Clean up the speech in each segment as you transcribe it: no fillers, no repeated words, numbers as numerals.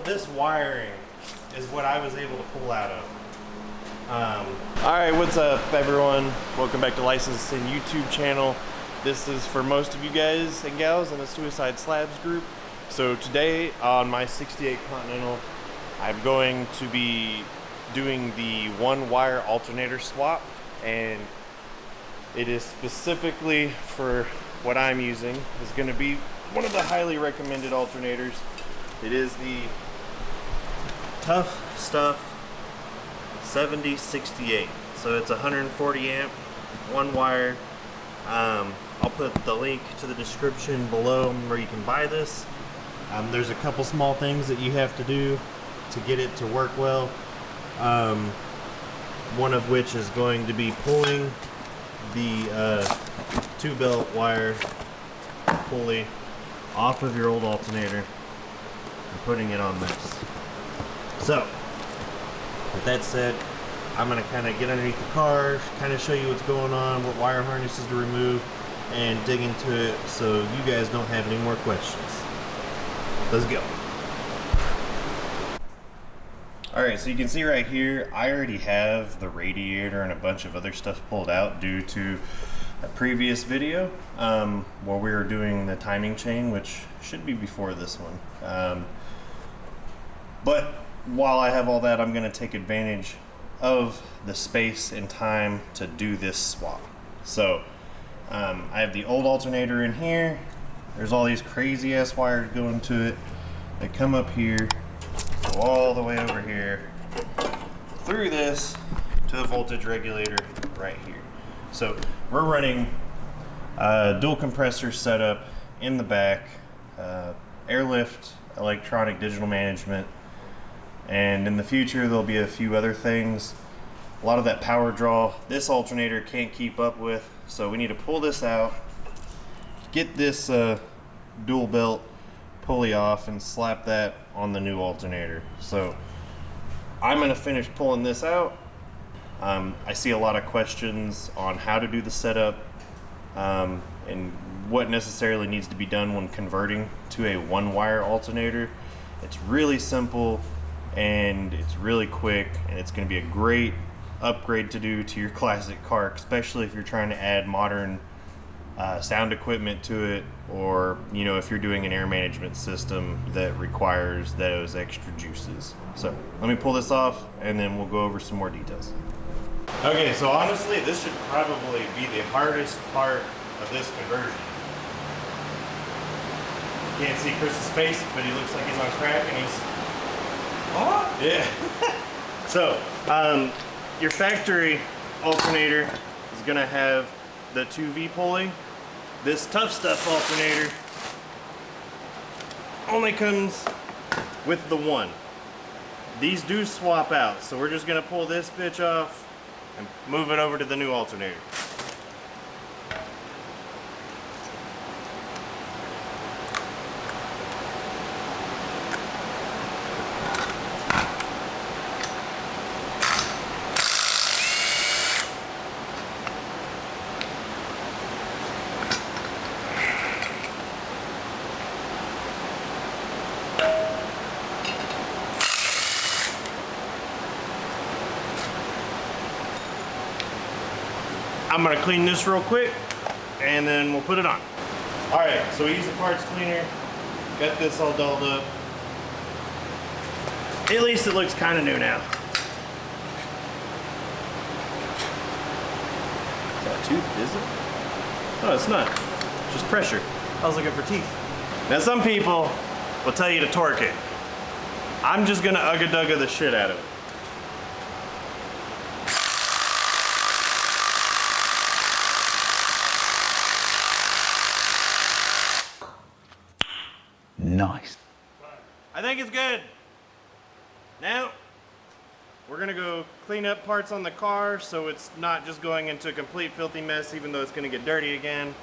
this wiring is what I was able to pull out of. Alright, what's up everyone? Welcome back to Licensing YouTube channel. This is for most of you guys and gals in the Suicide Slabs group. So today on my 68 Continental, I'm going to be doing the one wire alternator swap, and it is specifically for what I'm using. It's going to be one of the highly recommended alternators. It is the Tough Stuff 7068. So it's 140 amp, one wire. I'll put the link to the description below where you can buy this. There's a couple small things that you have to do to get it to work well. One of which is going to be pulling the 2-belt wire pulley off of your old alternator and putting it on this. So, with that said, I'm going to kind of get underneath the car, kind of show you what's going on, what wire harnesses to remove, and dig into it so you guys don't have any more questions. Let's go. Alright, so you can see right here, I already have the radiator and a bunch of other stuff pulled out due to a previous video where we were doing the timing chain, which should be before this one. But while I have all that, I'm going to take advantage of the space and time to do this swap. So I have the old alternator in here. There's all these crazy ass wires going to it. They come up here, go all the way over here, through this to the voltage regulator right here. So we're running a dual compressor setup in the back, airlift, electronic digital management, and in the future there'll be a few other things. A lot of that power draw this alternator can't keep up with, so we need to pull this out, get this dual belt pulley off, and slap that on the new alternator. So I'm going to finish pulling this out. I see a lot of questions on how to do the setup and what necessarily needs to be done when converting to a one wire alternator. It's really simple and it's really quick, and it's going to be a great upgrade to do to your classic car, especially if you're trying to add modern sound equipment to it, or if you're doing an air management system that requires those extra juices. So let me pull this off and then we'll go over some more details. Okay, so honestly this should probably be the hardest part of this conversion. You can't see Chris's face, but he looks like he's on crack and he's yeah. So your factory alternator is gonna have the 2V pulley. This Tough Stuff alternator only comes with the one. These do swap out, so we're just gonna pull this bitch off and move it over to the new alternator. I'm gonna clean this real quick and then we'll put it on. All right, so we use the parts cleaner, got this all dolled up. At least it looks kind of new now. Is that a tooth, is it? Oh, it's not, just pressure. I was looking for teeth. Now some people will tell you to torque it. I'm just gonna ugga-dugga the shit out of it. Nice. I think it's good. Now, we're gonna go clean up parts on the car so it's not just going into a complete filthy mess, even though it's gonna get dirty again.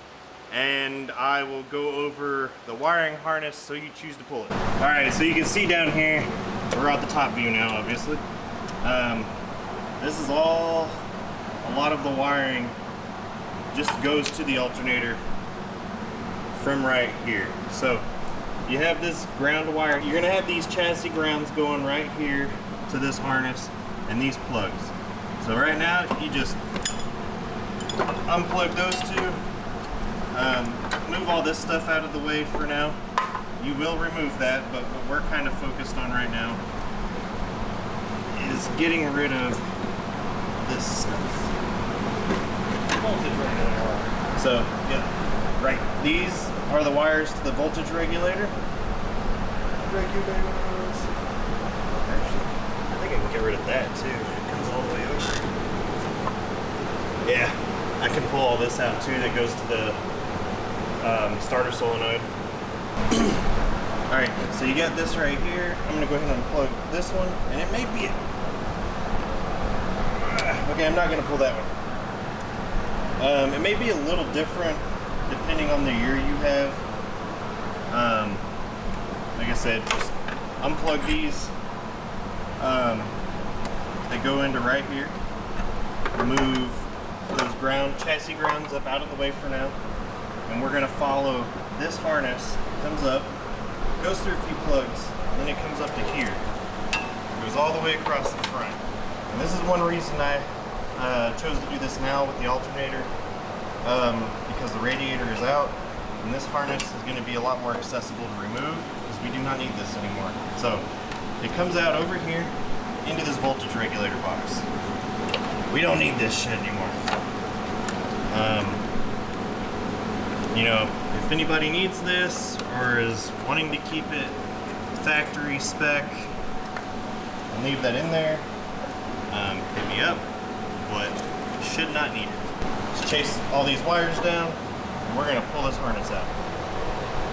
And I will go over the wiring harness so you choose to pull it. All right, so you can see down here, we're at the top view now, obviously. This is all, a lot of the wiring just goes to the alternator from right here. So you have this ground wire. You're gonna have these chassis grounds going right here to this harness and these plugs. So right now, you just unplug those two. Move all this stuff out of the way for now. You will remove that, but what we're kind of focused on right now is getting rid of this stuff. Voltage regulator. So, yeah, right. These are the wires to the voltage regulator. Actually, I think I can get rid of that too. It comes all the way over. Yeah, I can pull all this out too. That goes to the starter solenoid. All right, so you got this right here. I'm gonna go ahead and unplug this one, and it may be it. Okay, I'm not gonna pull that one. It may be a little different depending on the year you have. Like I said, just unplug these. They go into right here. Remove those chassis grounds up out of the way for now. And we're gonna follow this harness, comes up, goes through a few plugs, and then it comes up to here. It goes all the way across the front. And this is one reason I chose to do this now with the alternator, because the radiator is out, and this harness is gonna be a lot more accessible to remove, because we do not need this anymore. So, it comes out over here, into this voltage regulator box. We don't need this shit anymore. You know, if anybody needs this or is wanting to keep it factory spec, I'll leave that in there. Hit me up, but should not need it. Just chase all these wires down, and we're gonna pull this harness out.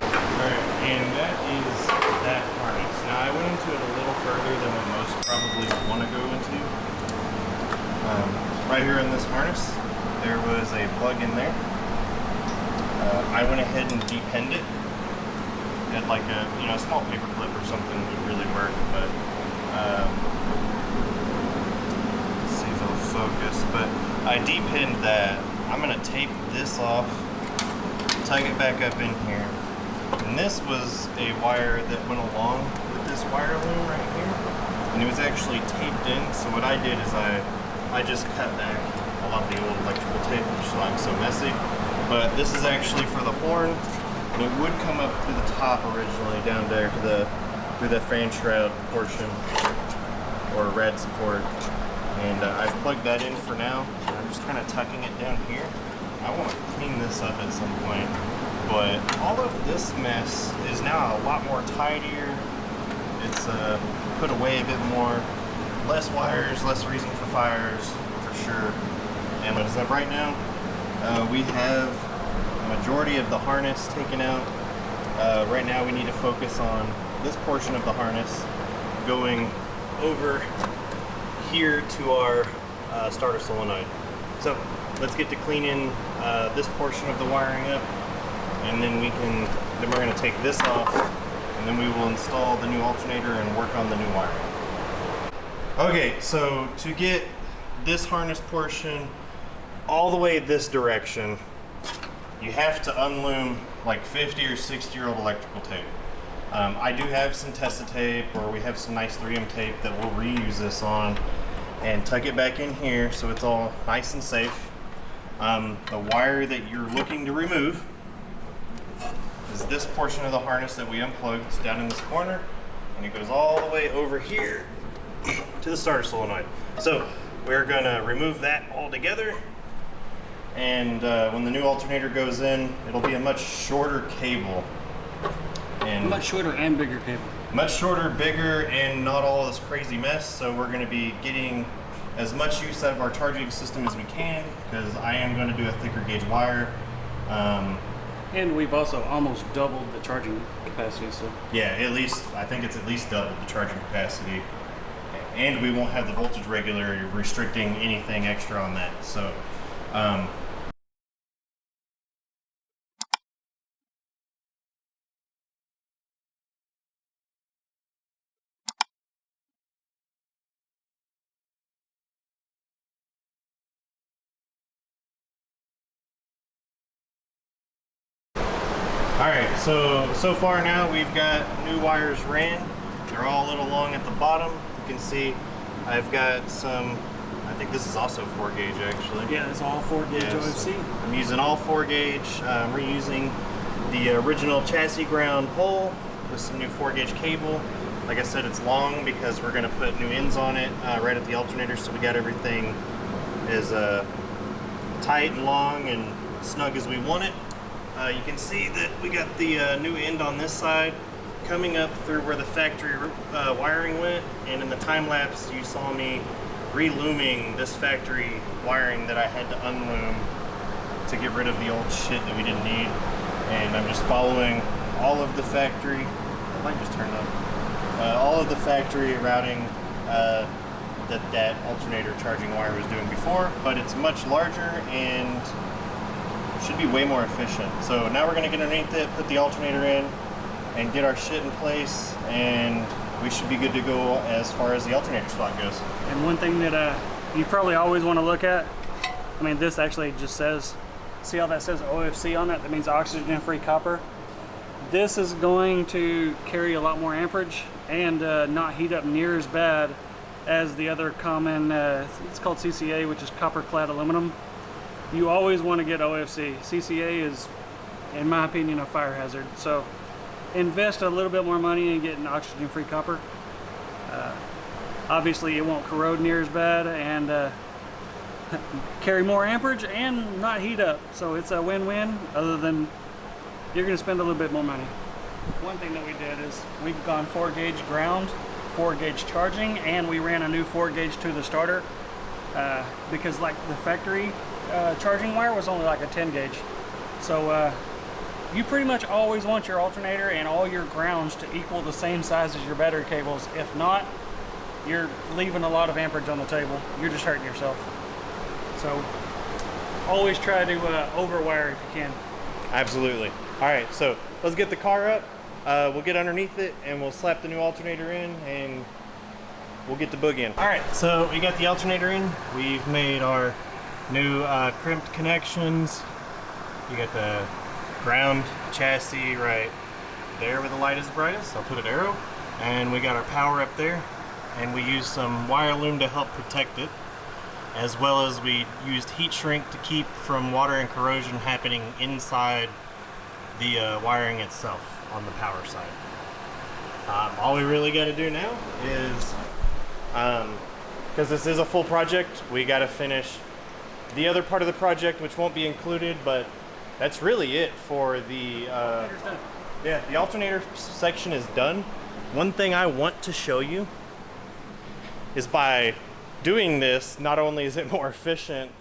Alright, and that is that harness. Now I went into it a little further than what most probably would want to go into. Right here in this harness, there was a plug in there. I went ahead and depinned it. Had like a small paper clip or something would really work, but let's see if it'll focus. But I depinned that. I'm gonna tape this off, tie it back up in here. And this was a wire that went along with this wire loom right here, and it was actually taped in. So what I did is I just cut back a lot of the old electrical tape, which is why I'm so messy. But this is actually for the horn, and it would come up through the top originally down there to through the fan shroud portion or rad support. And I've plugged that in for now. I'm just kind of tucking it down here. I want to clean this up at some point, but all of this mess is now a lot more tidier. It's put away a bit more, less wires, less reason for fires, for sure. And as of right now, we have a majority of the harness taken out. Right now we need to focus on this portion of the harness going over here to our starter solenoid. So let's get to cleaning this portion of the wiring up, and then we're going to take this off, and then we will install the new alternator and work on the new wiring. Okay, so to get this harness portion all the way this direction, you have to unloom like 50 or 60-year-old electrical tape. I do have some Testa tape, or we have some nice 3M tape that we'll reuse this on, and tuck it back in here so it's all nice and safe. The wire that you're looking to remove is this portion of the harness that we unplugged. It's down in this corner, and it goes all the way over here to the starter solenoid. So we're gonna remove that all together, and when the new alternator goes in, it'll be a much shorter cable. And much shorter and bigger cable. Much shorter, bigger, and not all this crazy mess. So we're gonna be getting as much use out of our charging system as we can, because I am gonna do a thicker gauge wire. And we've also almost doubled the charging capacity, so. Yeah, I think it's at least doubled the charging capacity. And we won't have the voltage regulator restricting anything extra on that. So, Alright, so far now we've got new wires ran. They're all a little long at the bottom. You can see I've got some, I think this is also 4 gauge actually. Yeah, it's all 4 gauge OFC. So I'm using all 4 gauge. I'm reusing the original chassis ground hole with some new 4 gauge cable. Like I said, it's long because we're going to put new ends on it right at the alternator, so we got everything as tight and long and snug as we want it. You can see that we got the new end on this side coming up through where the factory wiring went, and in the time lapse you saw me relooming this factory wiring that I had to unloom to get rid of the old shit that we didn't need. And I'm just following all of the factory, the light just turned on, all of the factory routing that alternator charging wire was doing before, but it's much larger and should be way more efficient. So now we're going to get underneath it, put the alternator in, and get our shit in place, and we should be good to go as far as the alternator spot goes. And one thing that you probably always want to look at, I mean, this actually just says, see how that says OFC on it? That means oxygen-free copper. This is going to carry a lot more amperage and not heat up near as bad as the other common, it's called CCA, which is copper-clad aluminum. You always want to get OFC. CCA is, in my opinion, a fire hazard. So invest a little bit more money in getting oxygen-free copper. Obviously, it won't corrode near as bad and carry more amperage and not heat up. So it's a win-win, other than you're going to spend a little bit more money. One thing that we did is we've gone 4 gauge ground, 4 gauge charging, and we ran a new 4 gauge to the starter because like the factory charging wire was only like a 10 gauge. So you pretty much always want your alternator and all your grounds to equal the same size as your battery cables. If not, you're leaving a lot of amperage on the table. You're just hurting yourself. So always try to overwire if you can. Absolutely. All right, so let's get the car up. We'll get underneath it and we'll slap the new alternator in and we'll get the boogieing. All right, so we got the alternator in. We've made our new crimped connections. You got the ground chassis right there where the light is brightest. I'll put an arrow. And we got our power up there. And we used some wire loom to help protect it, as well as we used heat shrink to keep from water and corrosion happening inside the wiring itself on the power side. All we really got to do now is, because this is a full project, we got to finish the other part of the project, which won't be included, but that's really it for the yeah, the alternator section is done. One thing I want to show you is by doing this, not only is it more efficient,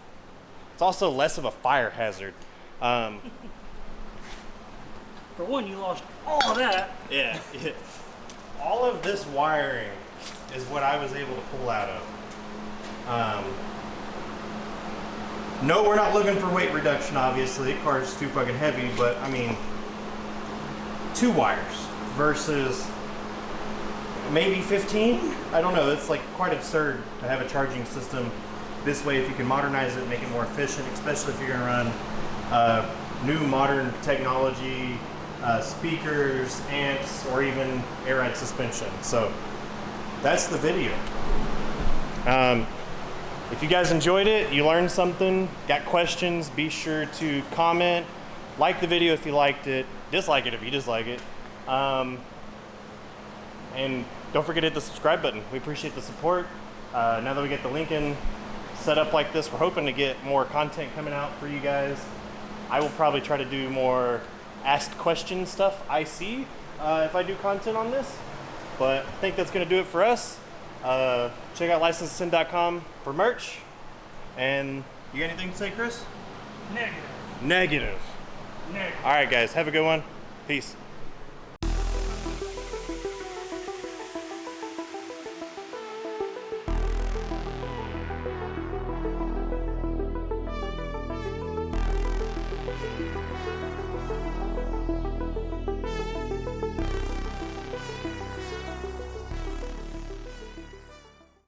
it's also less of a fire hazard. For one, you lost all of that. Yeah, all of this wiring is what I was able to pull out of. No, we're not looking for weight reduction, obviously. The car's too fucking heavy, but I mean, 2 wires versus maybe 15? I don't know, it's like quite absurd to have a charging system this way if you can modernize it and make it more efficient, especially if you're gonna run new modern technology, speakers, amps, or even air ride suspension. So that's the video. If you guys enjoyed it, you learned something, got questions, be sure to comment, like the video if you liked it, dislike it if you dislike it. And don't forget to hit the subscribe button. We appreciate the support. Now that we get the Lincoln set up like this, we're hoping to get more content coming out for you guys. I will probably try to do more asked question stuff I see if I do content on this. But I think that's going to do it for us. Check out licensesin.com for merch. And you got anything to say, Chris? Negative. Negative. Negative. All right, guys. Have a good one. Peace.